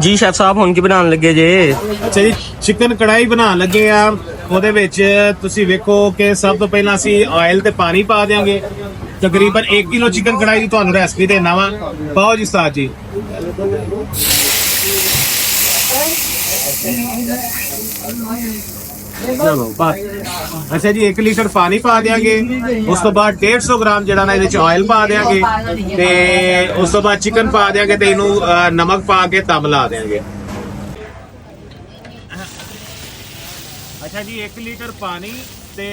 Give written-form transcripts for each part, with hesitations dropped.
ਜੀ ਸ਼ੈਫ ਸਾਹਿਬ ਹੁਣ ਕੀ ਬਣਾਉਣ ਲੱਗੇ ਜੇ? ਅੱਛਾ ਜੀ, ਚਿਕਨ ਕੜਾਈ ਬਣਾਉਣ ਲੱਗੇ ਆ। ਉਹਦੇ ਵਿੱਚ ਤੁਸੀਂ ਵੇਖੋ ਕਿ ਸਭ ਤੋਂ ਪਹਿਲਾਂ ਅਸੀਂ ਆਇਲ ਤੇ ਪਾਣੀ ਪਾ ਦਿਆਂਗੇ। ਤਕਰੀਬਨ 1 ਕਿਲੋ ਚਿਕਨ ਕੜਾਈ ਦੀ ਤੁਹਾਨੂੰ ਰੈਸਪੀ ਦੇਣਾ ਵਾ। ਪਾਓ ਜੀ ਉਸਤਾਦ ਜੀ। ਚਲੋ ਬਸ। ਅੱਛਾ ਜੀ, 1 ਲੀਟਰ ਪਾਣੀ ਪਾ ਦਿਆਂਗੇ। ਉਸ ਤੋਂ ਬਾਅਦ 150 ਗ੍ਰਾਮ ਜਿਹੜਾ ਨਾ ਇਹਦੇ ਵਿੱਚ ਆਇਲ ਪਾ ਦਿਆਂਗੇ ਤੇ ਉਸ ਤੋਂ ਬਾਅਦ ਚਿਕਨ ਪਾ ਦਿਆਂਗੇ ਤੇ ਇਹਨੂੰ ਨਮਕ ਪਾ ਕੇ ਦਮ ਲਾ ਦਿਆਂਗੇ। ਅੱਛਾ ਜੀ, 1 ਲੀਟਰ ਪਾਣੀ ਤੇ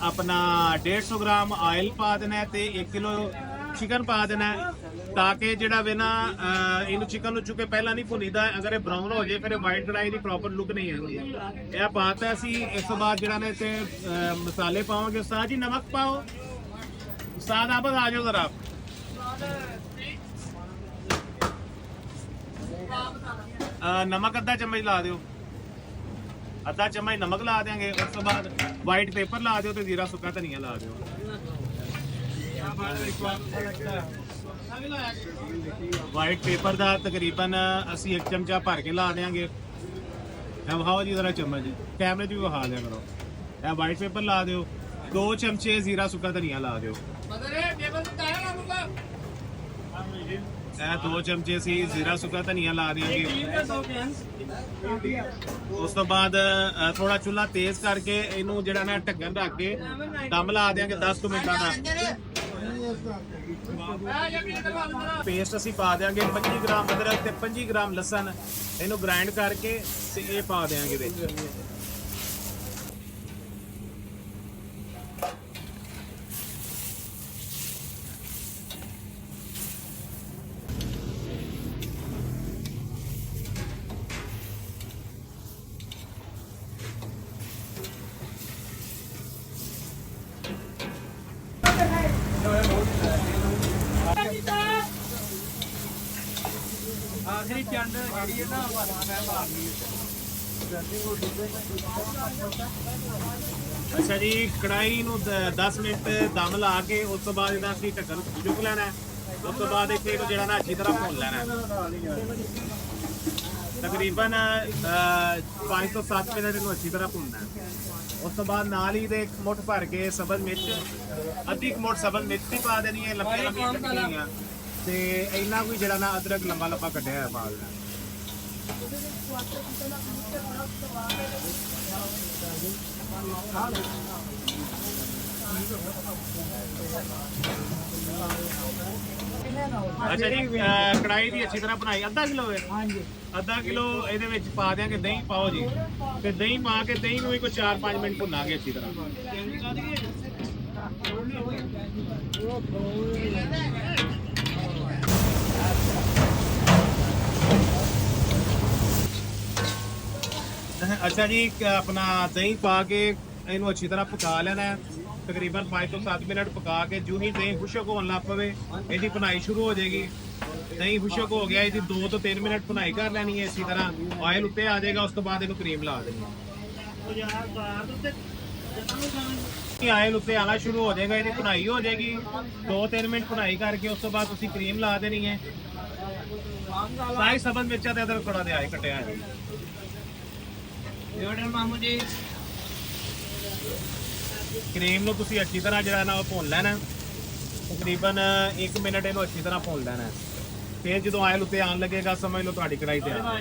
ਆਪਣਾ 150 ਗ੍ਰਾਮ ਆਇਲ ਪਾ ਦੇਣਾ ਤੇ 1 ਕਿਲੋ ਚਿਕਨ ਪਾ ਦੇਣਾ ਤਾਂ ਕਿ ਜਿਹੜਾ ਵੇ ਨਾ ਇਹਨੂੰ ਚਿਕਨ ਨੂੰ ਚੁੱਕੇ ਪਹਿਲਾਂ ਨਹੀਂ ਭੁੰਨੀਦਾ। ਅਗਰ ਇਹ ਬਰਾਊਨ ਹੋ ਜਾਏ ਫਿਰ ਵਾਈਟ ਕੜਾਈ ਦੀ ਪ੍ਰੋਪਰ ਲੁੱਕ ਨਹੀਂ ਆਉਂਦੀ। ਇਹ ਪਾਤਾ ਅਸੀਂ। ਇਸ ਤੋਂ ਬਾਅਦ ਜਿਹੜਾ ਨੇ ਤੇ ਮਸਾਲੇ ਪਾਵਾਂਗੇ। ਉਸਤਾਦ ਜੀ ਨਮਕ ਪਾਓ। ਉਸਤਾਦ ਆਪ ਆ ਜਾਓ ਜ਼ਰਾ। ਨਮਕ ਅੱਧਾ ਚਮਚ ਲਾ ਦਿਓ। ਅੱਧਾ ਚਮਚ ਨਮਕ ਲਾ ਦੇਾਂਗੇ। ਉਸ ਤੋਂ ਬਾਅਦ ਵਾਈਟ ਪੇਪਰ ਲਾ ਦਿਓ ਤੇ ਜ਼ੀਰਾ ਸੁੱਕਾ ਧਨੀਆ ਲਾ ਦਿਓ। ਵਾਈਟ ਪੇਪਰ ਦਾ ਤਕਰੀਬਨ ਅਸੀਂ 1 ਚਮਚਾ ਭਰ ਕੇ ਲਾ ਦੇਾਂਗੇ। ਇਹ ਵਹਾਓ ਜੀ ਜ਼ਰਾ ਚਮਚ ਜੀ, ਕੈਮਰੇ 'ਚ ਵੀ ਵਹਾ ਦਿਆ ਕਰੋ। ਇਹ ਵਾਈਟ ਪੇਪਰ ਲਾ ਦਿਓ। 2 ਚਮਚੇ ਜ਼ੀਰਾ ਸੁੱਕਾ ਧਨੀਆ ਲਾ ਦਿਓ। ਇਹ 2 ਚਮਚੇ ਅਸੀਂ ਜ਼ੀਰਾ ਸੁੱਕਾ ਧਨੀਆ ਲਾ ਦਿਆਂਗੇ। ਉਸ ਤੋਂ ਬਾਅਦ ਥੋੜਾ ਚੁੱਲ੍ਹਾ ਤੇਜ਼ ਕਰਕੇ ਇਹਨੂੰ ਜਿਹੜਾ ਨਾ ਢੱਕਣ ਰੱਖ ਕੇ ਦਮ ਲਾ ਦਿਆਂਗੇ 10 ਕੁ ਮਿੰਟਾਂ ਦਾ। ਪੇਸਟ ਅਸੀਂ ਪਾ ਦਿਆਂਗੇ 25 ਗ੍ਰਾਮ ਅਦਰਕ ਤੇ 25 ਗ੍ਰਾਮ ਲਸਣ। ਇਹਨੂੰ ਗ੍ਰਾਈਂਡ ਕਰਕੇ ਤੇ ਇਹ ਪਾ ਦਿਆਂਗੇ ਵਿੱਚ। ਆਖਰੀ ਚੰਡ ਜਿਹੜੀ ਹੈ ਨਾ ਮੈਂ ਮਾਰਨੀ ਅੱਛਾ ਜੀ, ਕੜਾਈ ਨੂੰ 10 ਮਿੰਟ ਦਮ ਲਾ ਕੇ ਉਸ ਤੋਂ ਬਾਅਦ ਇਹਦਾ ਅਸੀਂ ਢੱਕਣ ਚੁੱਕ ਲੈਣਾ। ਉਸ ਤੋਂ ਬਾਅਦ ਇਹਨੂੰ ਜਿਹੜਾ ਨਾ ਅੱਛੀ ਤਰ੍ਹਾਂ ਭੁੰਨ ਲੈਣਾ। ਤਕਰੀਬਨ 5 ਤੋਂ 7 ਮਿੰਟ ਇਹਨੂੰ ਅੱਛੀ ਤਰ੍ਹਾਂ ਭੁੰਨਣਾ। ਉਸ ਤੋਂ ਬਾਅਦ ਨਾਲ ਹੀ ਦੇ ਮੁੱਠ ਭਰ ਕੇ ਸਬਜ਼ ਮਿਰਚ, ਅੱਧੀ ਮੁੱਠ ਸਬਜ਼ ਮਿਰਚ ਵੀ ਪਾ ਦੇਣੀ ਹੈ ਲੰਬੀਆਂ ਲੰਬੀਆਂ ਕੱਟਣੀਆਂ ਤੇ ਇੰਨਾ ਕੋਈ ਜਿਹੜਾ ਨਾ ਅਦਰਕ ਲੰਬਾ ਲੰਬਾ ਕੱਟਿਆ ਹੋਇਆ ਪਾ ਦੇਣਾ। ਅੱਛਾ ਜੀ, ਕੜਾਈ ਦੀ ਅੱਛੀ ਤਰ੍ਹਾਂ ਬਣਾਈ। ਅੱਧਾ ਕਿਲੋ ਹੈ। ਹਾਂਜੀ, ਅੱਧਾ ਕਿਲੋ ਇਹਦੇ ਵਿੱਚ ਪਾ ਦਿਆਂਗੇ। ਦਹੀਂ ਪਾਓ ਜੀ ਤੇ ਦਹੀਂ ਪਾ ਕੇ ਦਹੀਂ ਨੂੰ ਵੀ ਕੋਈ 4-5 ਮਿੰਟ ਭੁੰਨਾਂਗੇ ਅੱਛੀ ਤਰ੍ਹਾਂ। ਅੱਛਾ ਜੀ, ਆਪਣਾ ਦਹੀਂ ਪਾ ਕੇ ਇਹਨੂੰ ਅੱਛੀ ਤਰ੍ਹਾਂ ਪਕਾ ਲੈਣਾ ਹੈ। ਤਕਰੀਬਨ 5 ਤੋਂ 7 ਮਿੰਟ ਪਕਾ ਕੇ ਜੋ ਹੀ ਦਹੀਂ ਖੁਸ਼ਕ ਹੋਣ ਲੱਗ ਪਵੇ ਇਹਦੀ ਭੁਨਾਈ ਸ਼ੁਰੂ ਹੋ ਜਾਏਗੀ। ਦਹੀਂ ਖੁਸ਼ਕ ਹੋ ਗਿਆ, ਇਹਦੀ 2 ਤੋਂ 3 ਮਿੰਟ ਭੁਨਾਈ ਕਰ ਲੈਣੀ ਹੈ। ਇਸੇ ਤਰ੍ਹਾਂ ਆਇਲ ਉੱਤੇ ਆ ਜਾਏਗਾ। ਉਸ ਤੋਂ ਬਾਅਦ ਇਹਨੂੰ ਕਰੀਮ ਲਾ ਦੇਣੀ ਹੈ। ਆਇਲ ਉੱਤੇ ਆਣਾ ਸ਼ੁਰੂ ਹੋ ਜਾਏਗਾ, ਇਹਦੀ ਭੁਨਾਈ ਹੋ ਜਾਏਗੀ। 2-3 ਮਿੰਟ ਭੁਨਾਈ ਕਰਕੇ ਉਸ ਤੋਂ ਬਾਅਦ ਤੁਸੀਂ ਕਰੀਮ ਲਾ ਦੇਣੀ ਹੈ। ਸਾਰੀ ਸਬਜ਼ ਮਿਰਚਾਂ ਤੇ ਅਦਰਕ ਥੋੜਾ ਜਿਹਾ ਕੱਟਿਆ ਹੈ। ਕਰੀਮ ਨੂੰ ਤੁਸੀਂ ਅੱਛੀ ਤਰ੍ਹਾਂ ਜਿਹੜਾ ਨਾ ਉਹ ਭੁੰਨ ਲੈਣਾ। ਤਕਰੀਬਨ 1 ਮਿੰਟ ਇਹਨੂੰ ਅੱਛੀ ਤਰ੍ਹਾਂ ਭੁੰਨ ਲੈਣਾ। ਫਿਰ ਜਦੋਂ ਆਇਲ ਉੱਤੇ ਆਉਣ ਲੱਗੇਗਾ ਸਮਝ ਲਓ ਤੁਹਾਡੀ ਕੜਾਈ ਤਿਆਰ ਹੈ।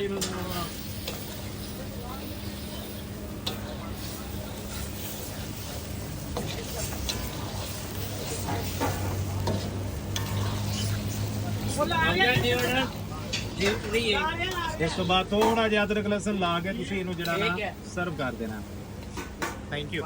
ਇਸ ਤੋਂ ਬਾਅਦ ਥੋੜਾ ਜਿਹਾ ਅਦਰਕ ਲਸਣ ਲਾ ਕੇ ਤੁਸੀਂ ਇਹਨੂੰ ਜਿਹੜਾ ਨਾ ਸਰਵ ਕਰ ਦੇਣਾ। Thank you.